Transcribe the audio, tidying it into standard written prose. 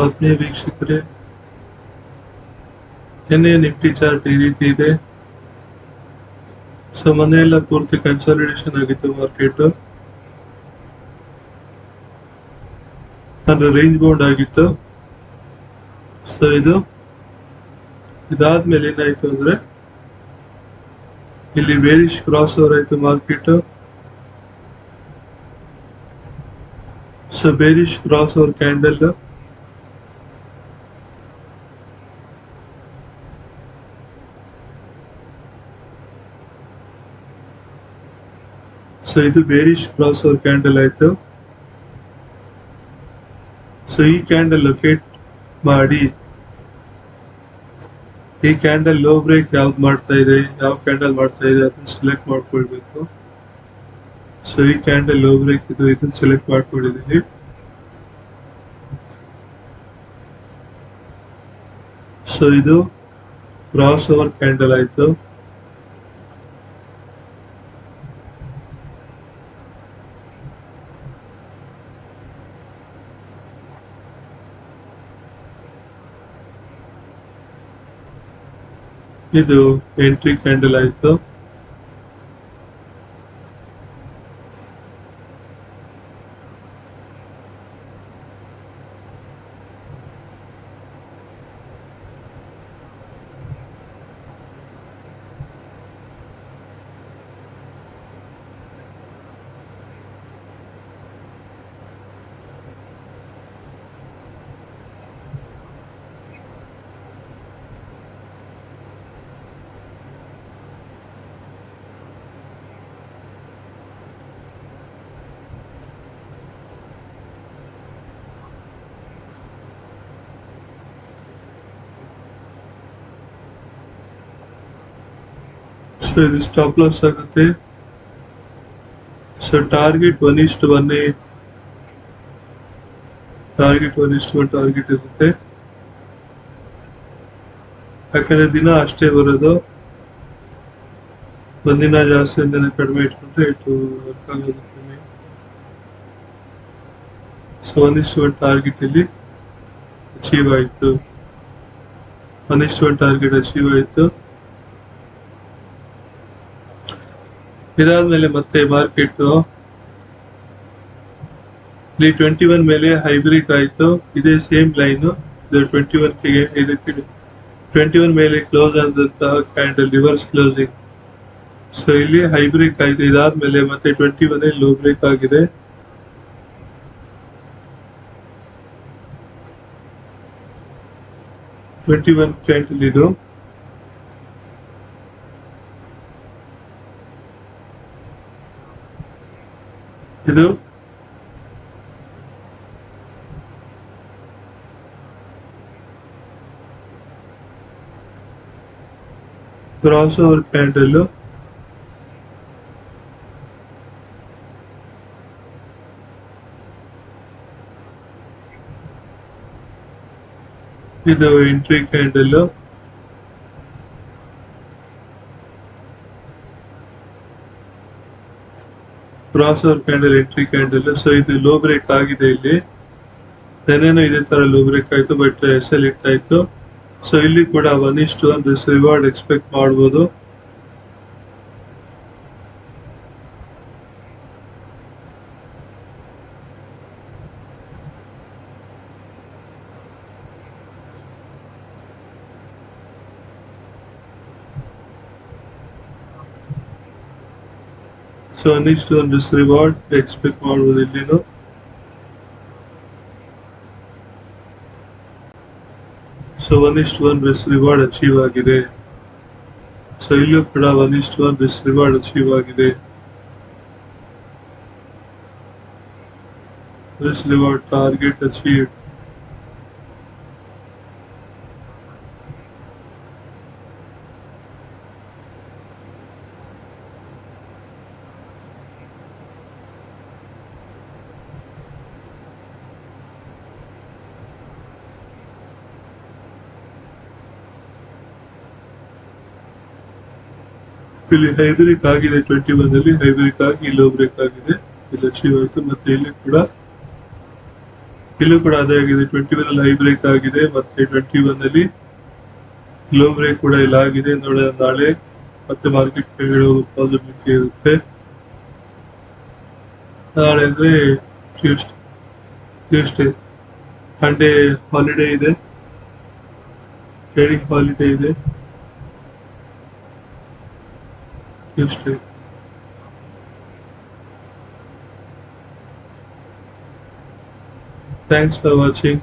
ಆತ್ಮೀಯ ವೀಕ್ಷಕರೇ, ನಿನ್ನೆ ನಿಫ್ಟಿ ಚಾರ್ಟ್ ಈ ರೀತಿ ಇದೆ. ಸೊ ಮೊನ್ನೆಲ್ಲ ಪೂರ್ತಿ ಕನ್ಸಾಲಿಡೇಷನ್ ಆಗಿತ್ತು ಮಾರ್ಕೆಟ್, ಅಂದ್ರೆ ರೇಂಜ್ ಬೌಂಡ್ ಆಗಿತ್ತು. ಸೊ ಇದಾದ್ಮೇಲೆ ಏನಾಯ್ತು ಅಂದ್ರೆ ಇಲ್ಲಿ ಬೇರಿಶ್ ಕ್ರಾಸ್ ಓವರ್ ಆಯ್ತು market. So bearish cross over candle, so ಇದು ಬೇರಿಶ್ ಕ್ರಾಸ್ ಓವರ್ ಕ್ಯಾಂಡಲ್ ಆಯ್ತು. ಸೊ ಈ ಕ್ಯಾಂಡಲ್ ಲೊಕೇಟ್ ಮಾಡಿ ಈ ಕ್ಯಾಂಡಲ್ ಲೋ ಬ್ರೇಕ್ ಯಾವ್ದು ಮಾಡ್ತಾ ಇದೆ, ಯಾವ ಕ್ಯಾಂಡಲ್ ಮಾಡ್ತಾ ಇದೆ ಅದನ್ನ ಸೆಲೆಕ್ಟ್ ಮಾಡ್ಕೊಳ್ಬೇಕು. ಸೊ ಈ ಕ್ಯಾಂಡಲ್ ಲೋ ಬ್ರೇಕ್ ಇದನ್ನ ಸೆಲೆಕ್ಟ್ ಮಾಡ್ಕೊಂಡಿದೀನಿ. ಸೊ ಇದು ಕ್ರಾಸ್ ಓವರ್ ಕ್ಯಾಂಡಲ್ ಆಯ್ತು. ಇದು ಎಂಟ್ರಿ ಕ್ಯಾಂಡಲ್ ಆಯ್ತು. ಸೊ ಇದು ಸ್ಟಾಪ್ ಲಾಸ್ ಆಗುತ್ತೆ. ಸೊ ಟಾರ್ಗೆಟ್ 1:1 ಟಾರ್ಗೆಟ್ ಇರುತ್ತೆ. ಯಾಕಂದ್ರೆ ದಿನ ಅಷ್ಟೇ ಬರೋದು, ಒಂದಿನ ಜಾಸ್ತಿ ಒಂದಿನ ಕಡಿಮೆ ಇಟ್ಕೊಂಡ್ರೆ ಇಟ್ಟು ವರ್ಕ್ ಆಗೋದು ಕಡಿಮೆ. ಸೊ 1:1 ಟಾರ್ಗೆಟ್ ಇಲ್ಲಿ ಅಚೀವ್ ಆಯ್ತು. 1:1 ಟಾರ್ಗೆಟ್ ಅಚೀವ್ ಆಯ್ತು. ಇದಾದ್ಮೇಲೆ ಮತ್ತೆ ಮಾರ್ಕೆಟ್ ಇಲ್ಲಿ 21 ಮೇಲೆ ಹೈಬ್ರಿಡ್ ಆಯ್ತು. ಇದೇ ಸೇಮ್ ಲೈನ್ 21 ಇದಕ್ಕೆ 21 ಮೇಲೆ ಕ್ಲೋಸ್ ಆದಂತಹ ಕ್ಯಾಂಡಲ್ ರಿವರ್ಸ್ ಕ್ಲೋಸಿಂಗ್. ಸೊ ಇಲ್ಲಿ ಹೈಬ್ರಿಡ್ ಆಯ್ತು. ಇದಾದ್ಮೇಲೆ ಮತ್ತೆ 21 ಲೋ ಬ್ರೇಕ್ ಆಗಿದೆ. ಕ್ಯಾಂಡಲ್ ಇದು ಕ್ರಾಸ್ ಓವರ್ ಕ್ಯಾಂಡಲ್. ಇದು entry candle. Cross over candle, entry candle. So ಇದು ಲೋ ಬ್ರೇಕ್ ಆಗಿದೆ. ಇಲ್ಲಿ ನೆನ್ನೆನೂ ಇದೇ ತರ ಲೋ ಬ್ರೇಕ್ ಆಯ್ತು, ಬಟ್ SL ಇಟ್ಟಾಯ್ತು. ಸೊ ಇಲ್ಲಿ ಕೂಡ 1:1 ರಿವಾರ್ಡ್ ಎಕ್ಸ್ಪೆಕ್ಟ್ ಮಾಡಬಹುದು. ಸೊ 1:1 ರಿವಾರ್ಡ್ ಎಕ್ಸ್ಪೆಕ್ಟ್ ಮಾಡಬಹುದು ಇಲ್ಲಿನೂ. ಸೊ 1:1 ರಿವಾರ್ಡ್ ಅಚೀವ್ ಆಗಿದೆ. ಸೊ ಇಲ್ಲೂ ಕೂಡ 1:1 ರಿವಾರ್ಡ್ ಅಚೀವ್ ಆಗಿದೆ. Reward target achieve. ಇಲ್ಲಿ ಹೈಬ್ರಿಕ್ ಆಗಿದೆ. 21 ಅಲ್ಲಿ ಹೈಬ್ರಿಕ್ ಆಗಿ ಲೋ ಬ್ರೇಕ್ ಆಗಿದೆ. ಇಲ್ಲಿ ಅಚೀವ್ ಆಯ್ತು. ಮತ್ತೆ ಇಲ್ಲಿ ಕೂಡ ಇಲ್ಲೂ ಕೂಡ ಅದೇ ಆಗಿದೆ. 21 ಅಲ್ಲಿ ಹೈ ಬ್ರೇಕ್ ಆಗಿದೆ, ಮತ್ತೆ 21 ಅಲ್ಲಿ ಲೋ ಬ್ರೇಕ್ ಕೂಡ ಇಲ್ಲ ಆಗಿದೆ. ನೋಡೋಣ ನಾಳೆ ಮತ್ತೆ ಮಾರ್ಕೆಟ್ ಹೇಳೋ ಪಾಸಿಬಿಲಿಟಿ ಇರುತ್ತೆ. ನಾಳೆ ಅಂದ್ರೆ ಟ್ಯೂಸ್ಡೇ ಸಂಡೇ ಹಾಲಿಡೇ ಇದೆ, ಟ್ರೇಡಿಂಗ್ ಹಾಲಿಡೇ ಇದೆ. ಟ್ಯೂಸ್ಡೇ. Thanks for watching.